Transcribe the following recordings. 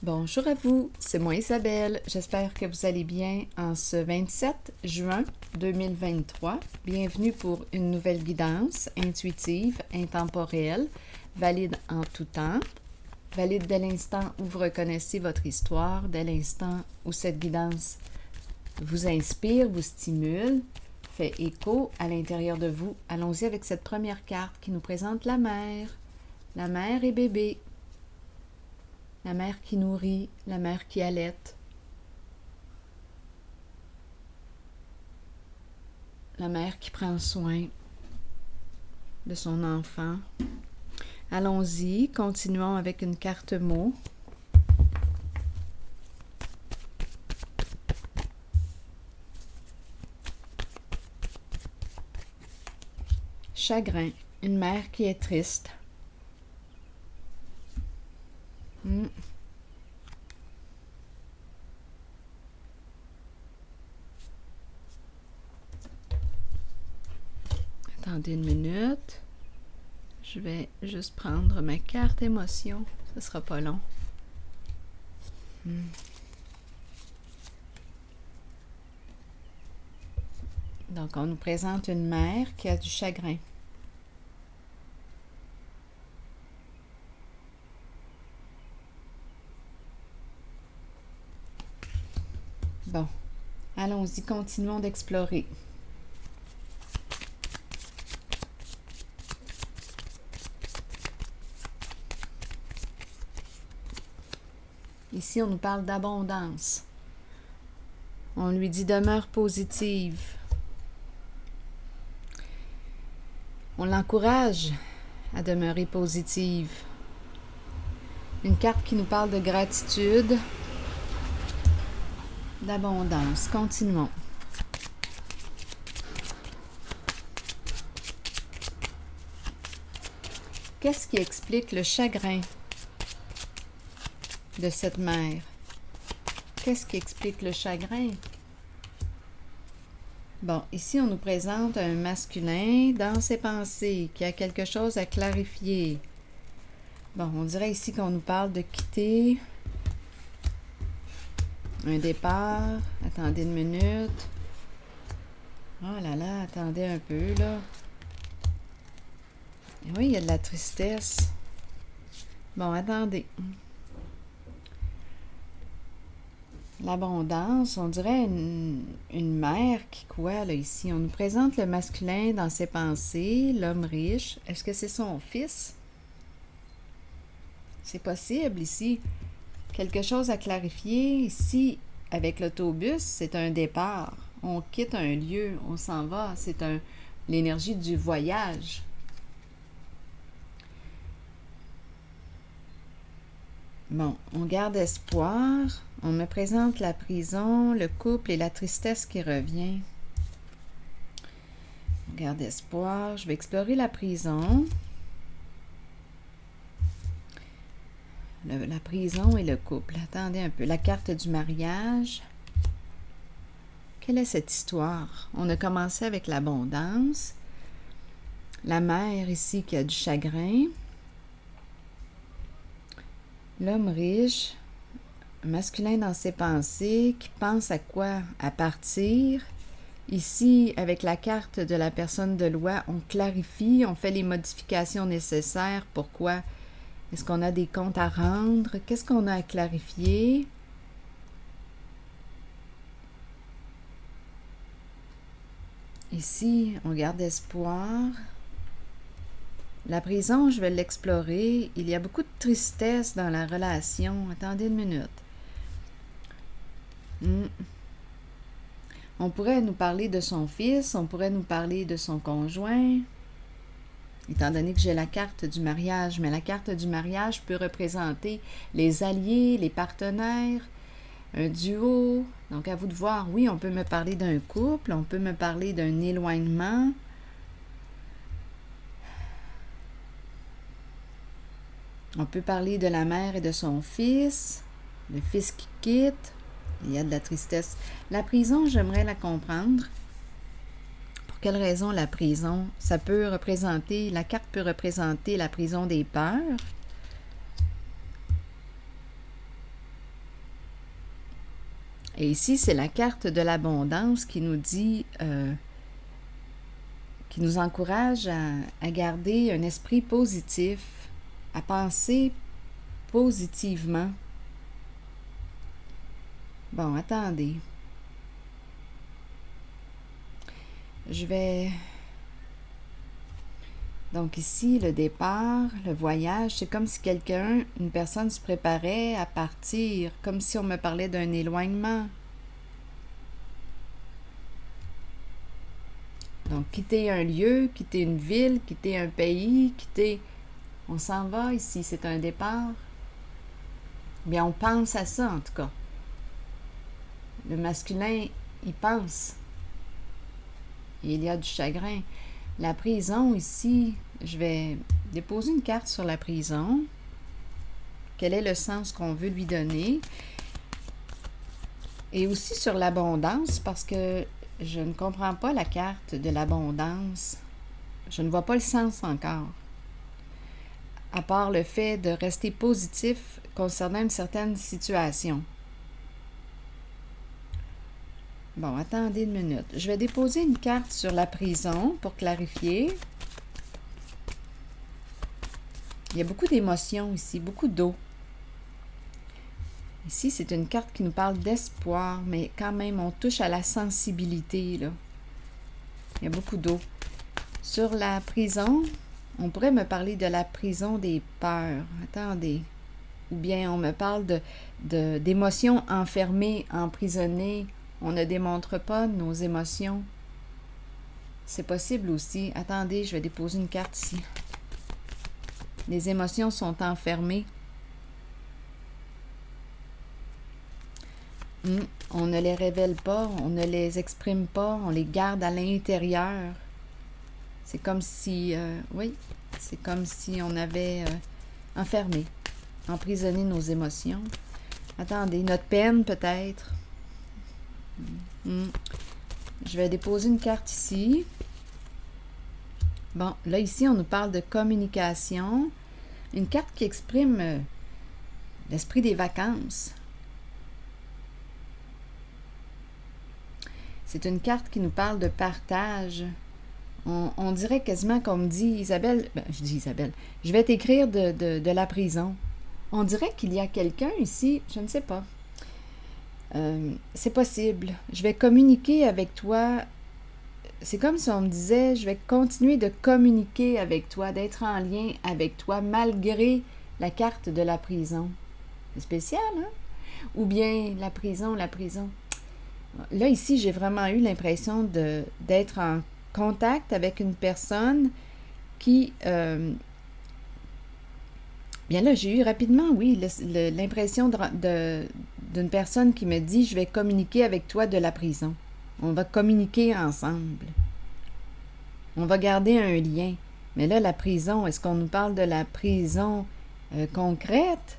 Bonjour à vous, c'est moi Isabelle. J'espère que vous allez bien en ce 27 juin 2023. Bienvenue pour une nouvelle guidance intuitive, intemporelle, valide en tout temps, valide dès l'instant où vous reconnaissez votre histoire, dès l'instant où cette guidance vous inspire, vous stimule, fait écho à l'intérieur de vous. Allons-y avec cette première carte qui nous présente la mère et bébé. La mère qui nourrit, la mère qui allaite, la mère qui prend soin de son enfant. Allons-y, continuons avec une carte mot. Chagrin, une mère qui est triste. Attendez une minute. Je vais juste prendre ma carte émotion. Ce sera pas long. Donc, on nous présente une mère qui a du chagrin. Bon, allons-y, continuons d'explorer. Ici, on nous parle d'abondance. On lui dit demeure positive. On l'encourage à demeurer positive. Une carte qui nous parle de gratitude, d'abondance. Continuons. Qu'est-ce qui explique le chagrin de cette mère? Qu'est-ce qui explique le chagrin? Bon, ici, on nous présente un masculin dans ses pensées, qui a quelque chose à clarifier. Bon, on dirait ici qu'on nous parle de quitter un départ. Attendez une minute. Oh là là, attendez un peu, là. Et oui, il y a de la tristesse. Bon, attendez. L'abondance, on dirait une mère qui quoi, là, ici? On nous présente le masculin dans ses pensées, l'homme riche. Est-ce que c'est son fils? C'est possible, ici. Quelque chose à clarifier. Ici, avec l'autobus, c'est un départ. On quitte un lieu, on s'en va. C'est l'énergie du voyage. Bon, on garde espoir. On me présente la prison, le couple et la tristesse qui revient. On garde espoir. Je vais explorer la prison. La prison et le couple. Attendez un peu. La carte du mariage. Quelle est cette histoire? On a commencé avec l'abondance. La mère ici qui a du chagrin. L'homme riche, masculin dans ses pensées, qui pense à quoi? À partir. Ici, avec la carte de la personne de loi, on clarifie, on fait les modifications nécessaires. Pourquoi? Est-ce qu'on a des comptes à rendre? Qu'est-ce qu'on a à clarifier? Ici, on garde espoir. La prison, je vais l'explorer. Il y a beaucoup de tristesse dans la relation. Attendez une minute. On pourrait nous parler de son fils, on pourrait nous parler de son conjoint, étant donné que j'ai la carte du mariage. Mais la carte du mariage peut représenter les alliés, les partenaires, un duo. Donc, à vous de voir. Oui, on peut me parler d'un couple, on peut me parler d'un éloignement. On peut parler de la mère et de son fils, le fils qui quitte. Il y a de la tristesse. La prison, j'aimerais la comprendre. Pour quelle raison la prison? Ça peut représenter, la carte peut représenter la prison des peurs. Et ici, c'est la carte de l'abondance qui nous dit, qui nous encourage à garder un esprit positif, à penser positivement. Bon, attendez. Je vais... Donc ici, le départ, le voyage, c'est comme si une personne se préparait à partir, comme si on me parlait d'un éloignement. Donc, quitter un lieu, quitter une ville, quitter un pays, quitter... On s'en va ici, c'est un départ. Bien, on pense à ça, en tout cas. Le masculin, il pense. Et il y a du chagrin. La prison, ici, je vais déposer une carte sur la prison. Quel est le sens qu'on veut lui donner? Et aussi sur l'abondance, parce que je ne comprends pas la carte de l'abondance. Je ne vois pas le sens encore. À part le fait de rester positif concernant une certaine situation. Bon, attendez une minute. Je vais déposer une carte sur la prison pour clarifier. Il y a beaucoup d'émotions ici, beaucoup d'eau. Ici, c'est une carte qui nous parle d'espoir, mais quand même, on touche à la sensibilité, là. Il y a beaucoup d'eau. Sur la prison, on pourrait me parler de la prison des peurs. Attendez. Ou bien on me parle d'émotions enfermées, emprisonnées. On ne démontre pas nos émotions. C'est possible aussi. Attendez, je vais déposer une carte ici. Les émotions sont enfermées. On ne les révèle pas, on ne les exprime pas, on les garde à l'intérieur. C'est comme si, oui, c'est comme si on avait enfermé, emprisonné nos émotions. Attendez, notre peine peut-être. Je vais déposer une carte ici. Bon, là ici, on nous parle de communication. Une carte qui exprime l'esprit des vacances. C'est une carte qui nous parle de partage. On dirait quasiment qu'on me dit, Isabelle, je dis Isabelle, je vais t'écrire de la prison. On dirait qu'il y a quelqu'un ici, je ne sais pas. C'est possible. Je vais communiquer avec toi. C'est comme si on me disait, je vais continuer de communiquer avec toi, d'être en lien avec toi, malgré la carte de la prison. C'est spécial, hein? Ou bien la prison. Là, ici, j'ai vraiment eu l'impression d'être en contact avec une personne qui... bien là, j'ai eu rapidement, oui, l'impression d'une personne qui me dit, je vais communiquer avec toi de la prison. On va communiquer ensemble. On va garder un lien. Mais là, la prison, est-ce qu'on nous parle de la prison concrète?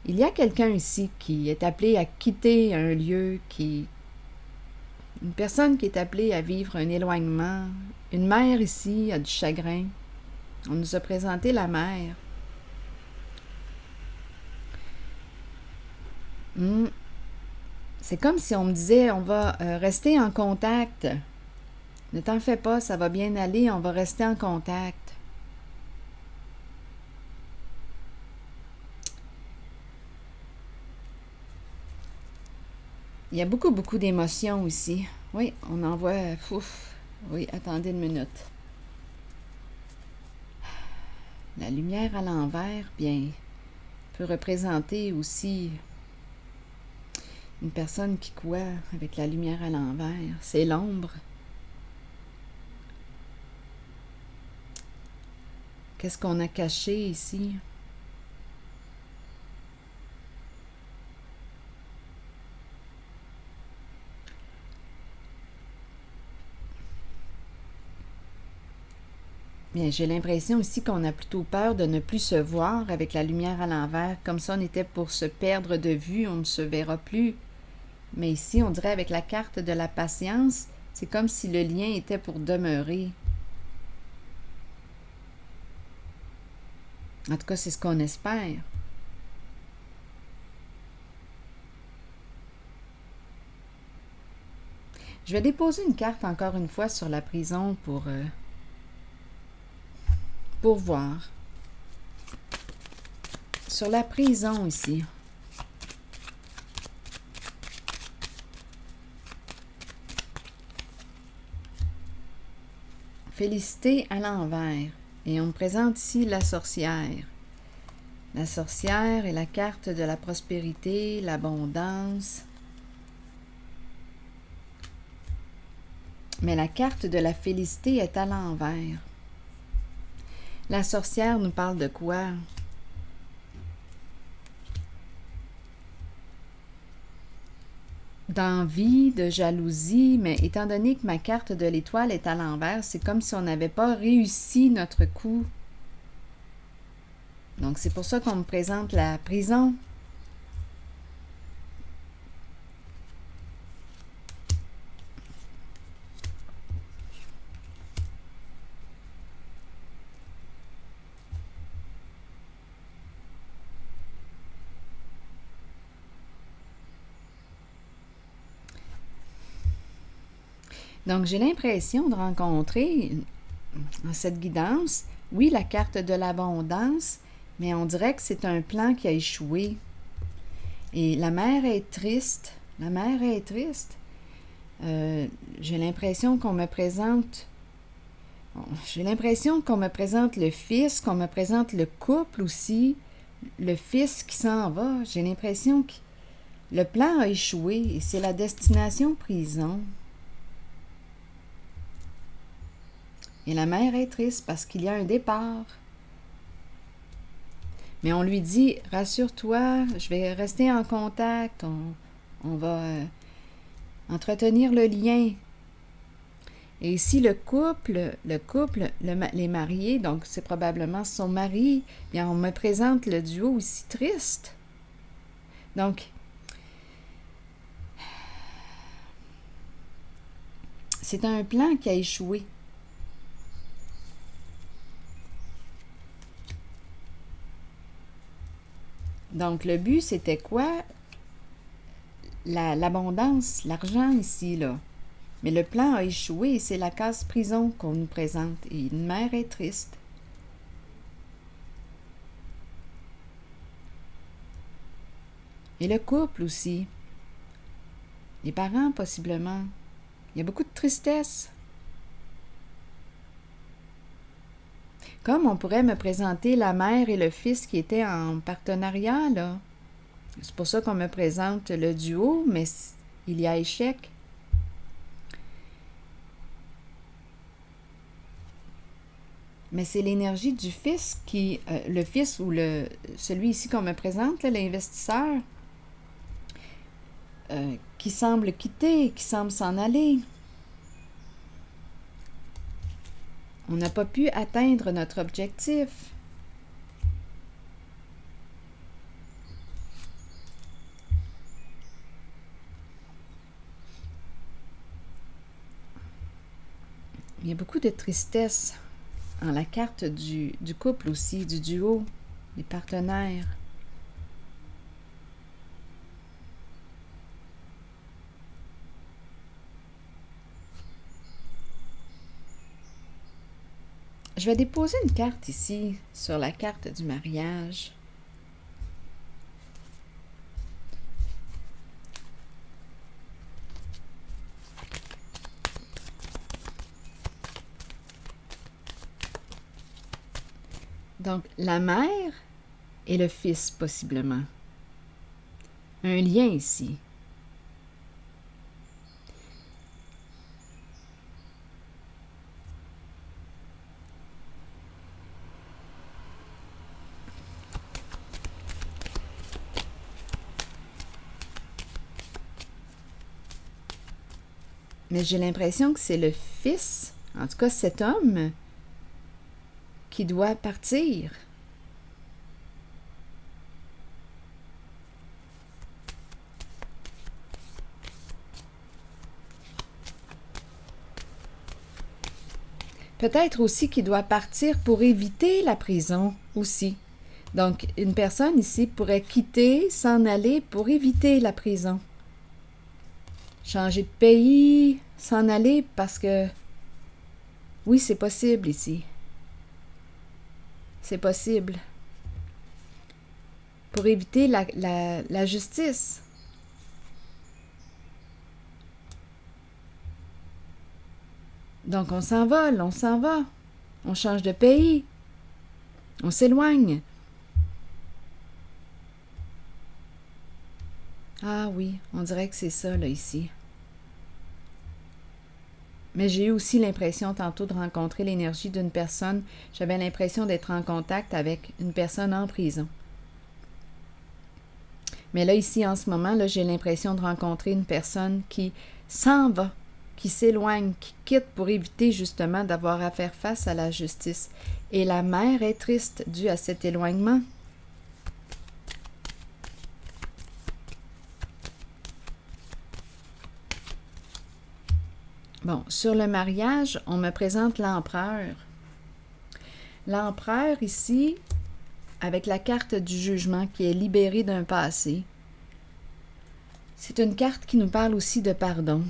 Il y a quelqu'un ici qui est appelé à quitter un lieu, une personne qui est appelée à vivre un éloignement. Une mère ici a du chagrin. On nous a présenté la mère. C'est comme si on me disait, on va rester en contact. Ne t'en fais pas, ça va bien aller, on va rester en contact. Il y a beaucoup, beaucoup d'émotions ici. Oui, on en voit... Ouf. Oui, attendez une minute. La lumière à l'envers, bien, peut représenter aussi une personne qui court avec la lumière à l'envers. C'est l'ombre. Qu'est-ce qu'on a caché ici? Bien, j'ai l'impression aussi qu'on a plutôt peur de ne plus se voir avec la lumière à l'envers, comme ça on était pour se perdre de vue, on ne se verra plus. Mais ici, on dirait avec la carte de la patience, c'est comme si le lien était pour demeurer. En tout cas, c'est ce qu'on espère. Je vais déposer une carte encore une fois sur la prison pour voir. Sur la prison ici. Félicité à l'envers. Et on me présente ici la sorcière. La sorcière est la carte de la prospérité, l'abondance. Mais la carte de la félicité est à l'envers. La sorcière nous parle de quoi? D'envie, de jalousie, mais étant donné que ma carte de l'étoile est à l'envers, c'est comme si on n'avait pas réussi notre coup. Donc, c'est pour ça qu'on me présente la prison. Donc, j'ai l'impression de rencontrer, dans cette guidance, oui, la carte de l'abondance, mais on dirait que c'est un plan qui a échoué. Et la mère est triste. La mère est triste. J'ai l'impression qu'on me présente... J'ai l'impression qu'on me présente le fils, qu'on me présente le couple aussi. Le fils qui s'en va. J'ai l'impression que le plan a échoué et c'est la destination prison. Et la mère est triste parce qu'il y a un départ. Mais on lui dit, rassure-toi, je vais rester en contact, on va entretenir le lien. Et ici, le couple, les mariés, donc c'est probablement son mari, bien on me présente le duo aussi triste. Donc, c'est un plan qui a échoué. Donc, le but, c'était quoi? L'abondance, l'argent ici, là. Mais le plan a échoué et c'est la case prison qu'on nous présente. Et une mère est triste. Et le couple aussi. Les parents, possiblement. Il y a beaucoup de tristesse. Comme on pourrait me présenter la mère et le fils qui étaient en partenariat, là. C'est pour ça qu'on me présente le duo, mais il y a échec. Mais c'est l'énergie du fils qui... le fils ou celui ici qu'on me présente, l'investisseur, qui semble quitter, qui semble s'en aller. On n'a pas pu atteindre notre objectif. Il y a beaucoup de tristesse en la carte du couple aussi, du duo, des partenaires. Je vais déposer une carte ici, sur la carte du mariage. Donc, la mère et le fils, possiblement. Un lien ici. Mais j'ai l'impression que c'est le fils, en tout cas cet homme, qui doit partir. Peut-être aussi qu'il doit partir pour éviter la prison aussi. Donc, une personne ici pourrait quitter, s'en aller pour éviter la prison. Changer de pays, s'en aller parce que oui, c'est possible ici. C'est possible. Pour éviter la justice. Donc on s'envole, on s'en va. On change de pays. On s'éloigne. Ah oui, on dirait que c'est ça, là, ici. Mais j'ai eu aussi l'impression tantôt de rencontrer l'énergie d'une personne. J'avais l'impression d'être en contact avec une personne en prison. Mais là, ici, en ce moment, là, j'ai l'impression de rencontrer une personne qui s'en va, qui s'éloigne, qui quitte pour éviter justement d'avoir à faire face à la justice. Et la mère est triste due à cet éloignement. Bon, sur le mariage, on me présente l'empereur. L'empereur ici, avec la carte du jugement qui est libéré d'un passé, c'est une carte qui nous parle aussi de pardon.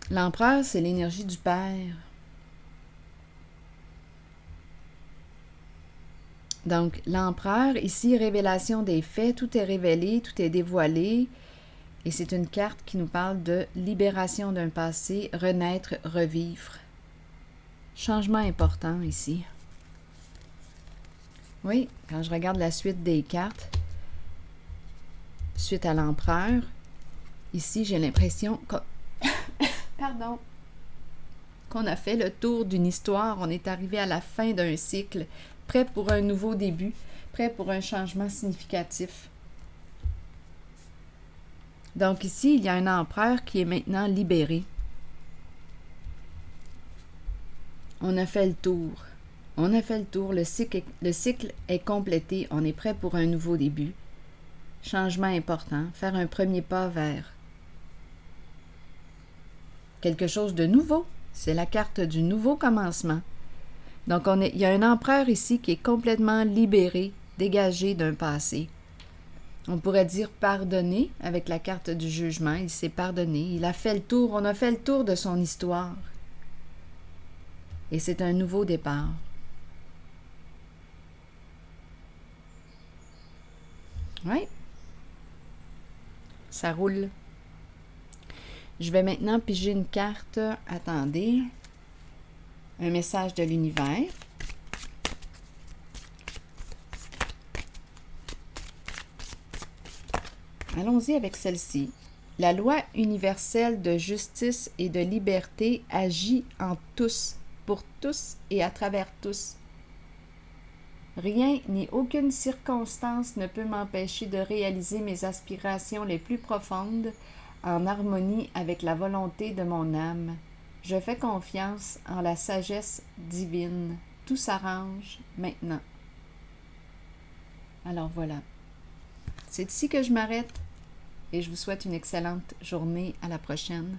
L'empereur, c'est l'énergie du Père. Donc, l'empereur, ici, révélation des faits, tout est révélé, tout est dévoilé. Et c'est une carte qui nous parle de libération d'un passé, renaître, revivre. Changement important ici. Oui, quand je regarde la suite des cartes, suite à l'empereur, ici, j'ai l'impression qu'on a fait le tour d'une histoire, on est arrivé à la fin d'un cycle, prêt pour un nouveau début, prêt pour un changement significatif. Donc ici, il y a un empereur qui est maintenant libéré. On a fait le tour. On a fait le tour. Le cycle est complété. On est prêt pour un nouveau début. Changement important. Faire un premier pas vers quelque chose de nouveau. C'est la carte du nouveau commencement. Donc, il y a un empereur ici qui est complètement libéré, dégagé d'un passé. On pourrait dire pardonné avec la carte du jugement. Il s'est pardonné. Il a fait le tour. On a fait le tour de son histoire. Et c'est un nouveau départ. Oui. Ça roule. Je vais maintenant piger une carte. Attendez. Un message de l'univers. Allons-y avec celle-ci. La loi universelle de justice et de liberté agit en tous, pour tous et à travers tous. Rien ni aucune circonstance ne peut m'empêcher de réaliser mes aspirations les plus profondes en harmonie avec la volonté de mon âme. Je fais confiance en la sagesse divine. Tout s'arrange maintenant. Alors voilà. C'est ici que je m'arrête et je vous souhaite une excellente journée. À la prochaine.